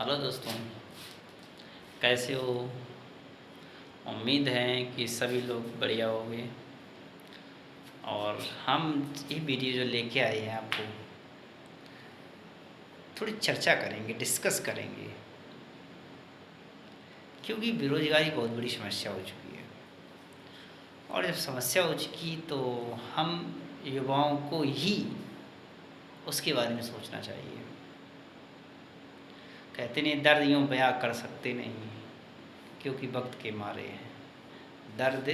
Hello दोस्तों, कैसे हो? उम्मीद है कि सभी लोग बढ़िया होंगे। और हम ये वीडियो जो लेके आए हैं आपको थोड़ी चर्चा करेंगे, डिस्कस करेंगे, क्योंकि बेरोज़गारी बहुत बड़ी समस्या हो चुकी है। और जब समस्या हो चुकी तो हम युवाओं को ही उसके बारे में सोचना चाहिए। कहते नहीं, दर्द यूँ बयां कर सकते नहीं क्योंकि वक्त के मारे हैं। दर्द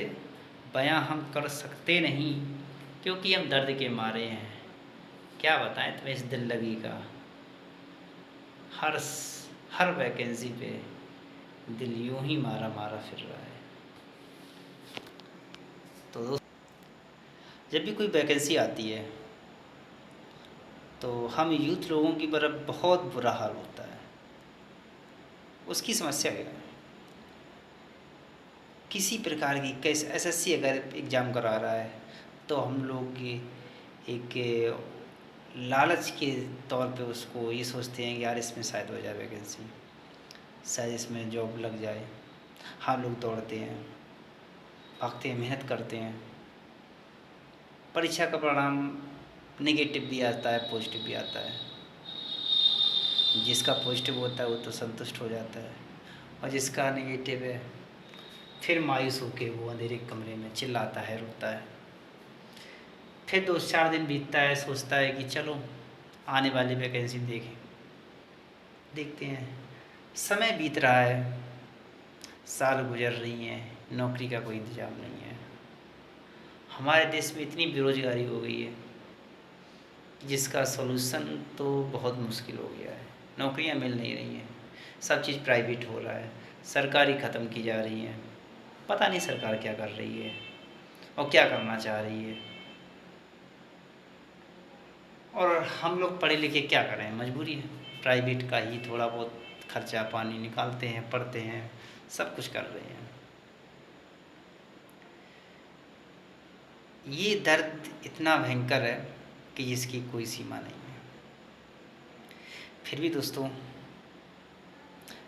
बयां हम कर सकते नहीं क्योंकि हम दर्द के मारे हैं। क्या बताएं तुम्हें इस दिल लगी का। हर हर वैकेंसी पे दिल यूं ही मारा मारा फिर रहा है। तो जब भी कोई वैकेंसी आती है तो हम यूथ लोगों की तरफ बहुत बुरा हाल होता है। उसकी समस्या क्या है? किसी प्रकार की कैसे एसएससी अगर एग्ज़ाम करा रहा है तो हम लोग एक लालच के तौर पे उसको ये सोचते हैं कि यार इसमें शायद हो जाए वैकेंसी, शायद इसमें जॉब लग जाए। हम लोग दौड़ते हैं, भागते हैं, मेहनत करते हैं। परीक्षा का परिणाम नेगेटिव भी आता है, पॉजिटिव भी आता है। जिसका पॉजिटिव होता है वो तो संतुष्ट हो जाता है, और जिसका नेगेटिव है फिर मायूस होकर वो अंधेरे कमरे में चिल्लाता है, रोता है। फिर 2-4 दिन बीतता है, सोचता है कि चलो आने वाली वैकेंसी देखते हैं। समय बीत रहा है, साल गुजर रही हैं, नौकरी का कोई इंतज़ाम नहीं है। हमारे देश में इतनी बेरोज़गारी हो गई है जिसका सॉल्यूशन तो बहुत मुश्किल हो गया है। नौकरियां मिल नहीं रही हैं, सब चीज़ प्राइवेट हो रहा है, सरकारी ख़त्म की जा रही हैं। पता नहीं सरकार क्या कर रही है और क्या करना चाह रही है। और हम लोग पढ़े लिखे क्या करें, मजबूरी है। प्राइवेट का ही थोड़ा बहुत खर्चा पानी निकालते हैं, पढ़ते हैं, सब कुछ कर रहे हैं। ये दर्द इतना भयंकर है कि जिसकी कोई सीमा नहीं है। फिर भी दोस्तों,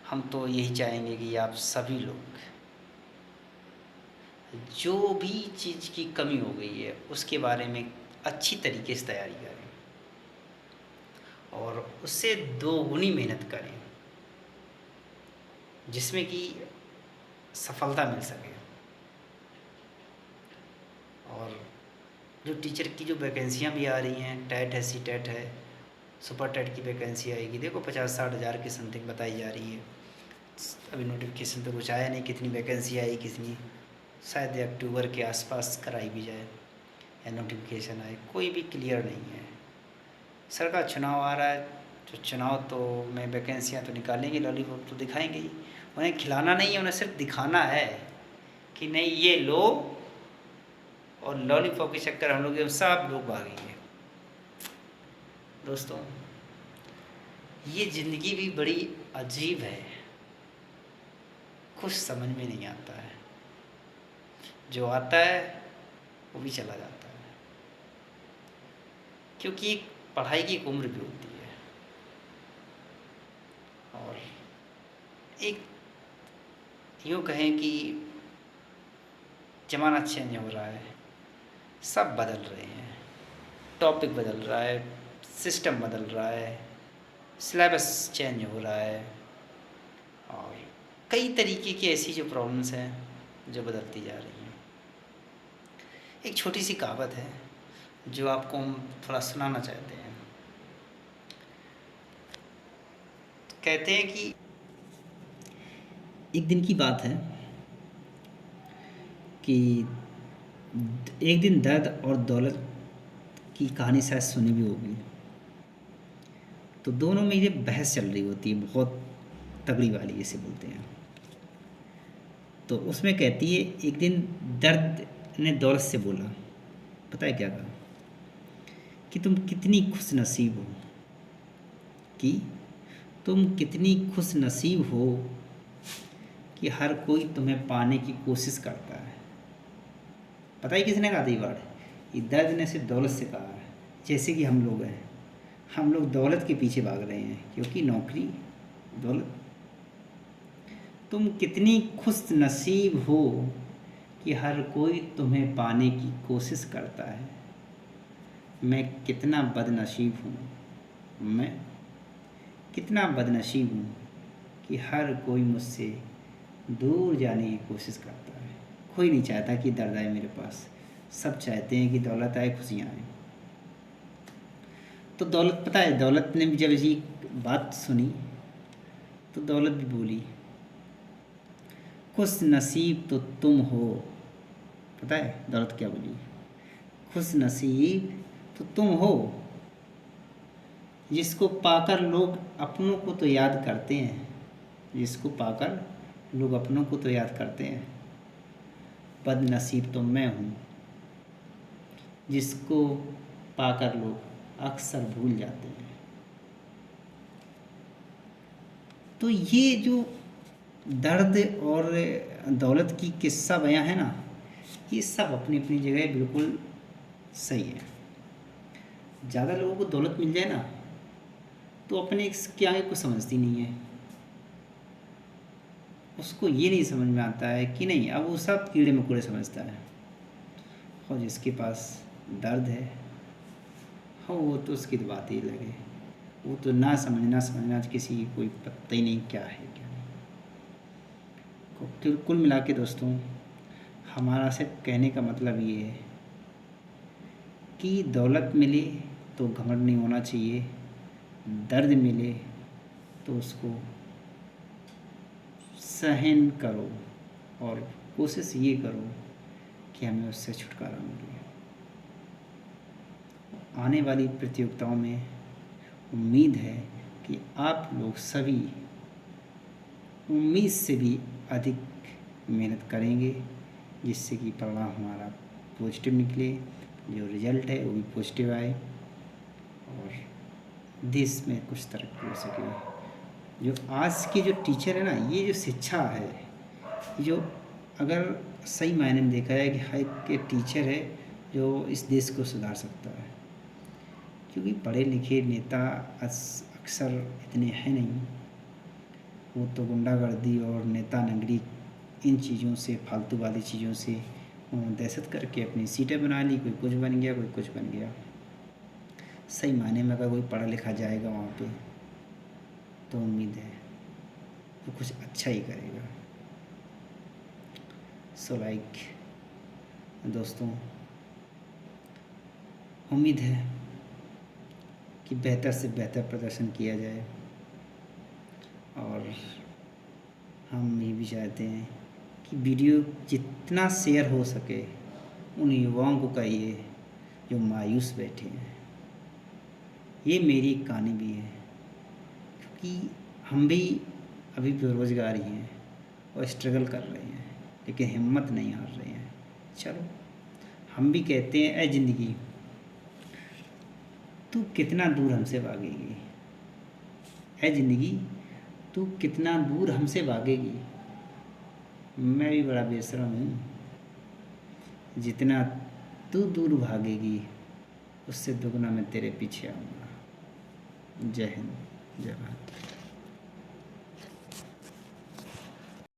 हम तो यही चाहेंगे कि आप सभी लोग जो भी चीज़ की कमी हो गई है उसके बारे में अच्छी तरीके से तैयारी करें और उससे दोगुनी मेहनत करें, जिसमें कि सफलता मिल सके। और जो टीचर की जो वैकेंसियाँ भी आ रही हैं, टेट है, सी टेट है, सुपर टेट की वैकेंसी आएगी, देखो 50-60 हज़ार की समथिंग बताई जा रही है। अभी नोटिफिकेशन तो कुछ आया नहीं कितनी वैकेंसी आई, कितनी, शायद अक्टूबर के आसपास कराई भी जाए या नोटिफिकेशन आए, कोई भी क्लियर नहीं है। सरकार चुनाव आ रहा है तो चुनाव तो में वैकेंसियाँ तो निकालेंगे, लॉलीपॉप तो दिखाएंगे ही। उन्हें खिलाना नहीं है, उन्हें सिर्फ दिखाना है कि नहीं ये लो, और लॉलीपॉप के चक्कर हम लोग सब लोग भागेंगे। दोस्तों, ये ज़िंदगी भी बड़ी अजीब है, कुछ समझ में नहीं आता है। जो आता है वो भी चला जाता है, क्योंकि पढ़ाई की एक उम्र भी होती है। और एक यूँ कहें कि ज़माना चेंज हो रहा है, सब बदल रहे हैं, टॉपिक बदल रहा है, सिस्टम बदल रहा है, सिलेबस चेंज हो रहा है, और कई तरीके की ऐसी जो प्रॉब्लम्स हैं जो बदलती जा रही हैं। एक छोटी सी कहावत है जो आपको हम थोड़ा सुनाना चाहते हैं। कहते हैं कि एक दिन की बात है कि एक दिन दर्द और दौलत की कहानी शायद सुनी भी होगी। तो दोनों में ये बहस चल रही होती है, बहुत तगड़ी वाली जिसे बोलते हैं। तो उसमें कहती है, एक दिन दर्द ने दौलत से बोला, पता है क्या कहा, कि तुम कितनी खुश नसीब हो, कि तुम कितनी खुश नसीब हो कि हर कोई तुम्हें पाने की कोशिश करता है। पता है किसने कहा था ये वर्ड? ये दर्द ने सिर्फ दौलत से कहा है। जैसे कि हम लोग हैं, हम लोग दौलत के पीछे भाग रहे हैं, क्योंकि नौकरी दौलत। तुम कितनी खुश नसीब हो कि हर कोई तुम्हें पाने की कोशिश करता है। मैं कितना बदनसीब हूँ, मैं कितना बदनसीब हूँ कि हर कोई मुझसे दूर जाने की कोशिश करता है। कोई नहीं चाहता कि दर्द आए मेरे पास, सब चाहते हैं कि दौलत आए, खुशियाँ आए। तो दौलत, पता है दौलत ने भी जब ये बात सुनी तो दौलत भी बोली, खुश नसीब तो तुम हो। पता है दौलत क्या बोली? खुश नसीब तो तुम हो जिसको पाकर लोग अपनों को तो याद करते हैं, जिसको पाकर लोग अपनों को तो याद करते हैं। बदनसीब तो मैं हूँ जिसको पाकर लोग अक्सर भूल जाते हैं। तो ये जो दर्द और दौलत की किस्सा बयां है ना, ये सब अपनी अपनी जगह बिल्कुल सही है। ज़्यादा लोगों को दौलत मिल जाए ना तो अपने इसके आगे कुछ समझती नहीं है। उसको ये नहीं समझ में आता है कि नहीं, अब वो सब कीड़े मकोड़े समझता है। और जिसके पास दर्द है हाँ, वो तो उसकी तो बात ही अलग है। वो तो ना समझना किसी की कोई पता ही नहीं क्या है क्या नहीं। तो कुल मिला के दोस्तों, हमारा सिर्फ कहने का मतलब ये है कि दौलत मिले तो घमंड नहीं होना चाहिए, दर्द मिले तो उसको सहन करो और कोशिश ये करो कि हमें उससे छुटकारा मिले। आने वाली प्रतियोगिताओं में उम्मीद है कि आप लोग सभी उम्मीद से भी अधिक मेहनत करेंगे, जिससे कि परिणाम हमारा पॉजिटिव निकले, जो रिज़ल्ट है वो भी पॉजिटिव आए और देश में कुछ तरक्की हो सके। जो आज की जो टीचर है ना, ये जो शिक्षा है, जो अगर सही मायने में देखा जाए कि हर एक टीचर है जो इस देश को सुधार सकता है। क्योंकि पढ़े लिखे नेता अक्सर इतने हैं नहीं, वो तो गुंडागर्दी और नेता नगरी इन चीज़ों से, फालतू वाली चीज़ों से दहशत करके अपनी सीटें बना ली। कोई कुछ बन गया, कोई कुछ बन गया। सही मायने में अगर कोई पढ़ा लिखा जाएगा वहाँ पे तो उम्मीद है वो कुछ अच्छा ही करेगा। सो लाइक दोस्तों, उम्मीद है कि बेहतर से बेहतर प्रदर्शन किया जाए और हम ये भी चाहते हैं कि वीडियो जितना शेयर हो सके उन युवाओं को कहिए जो मायूस बैठे हैं। ये मेरी कहानी भी है, क्योंकि हम भी अभी बेरोज़गार ही हैं और स्ट्रगल कर रहे हैं, लेकिन हिम्मत नहीं हार रहे हैं। चलो हम भी कहते हैं, ऐ ज़िंदगी तू कितना दूर हमसे भागेगी, ऐ ज़िंदगी तू कितना दूर हमसे भागेगी। मैं भी बड़ा बेशरम हूँ, जितना तू दूर भागेगी उससे दुगना मैं तेरे पीछे आऊँगा। जय हिंद, जय भारत।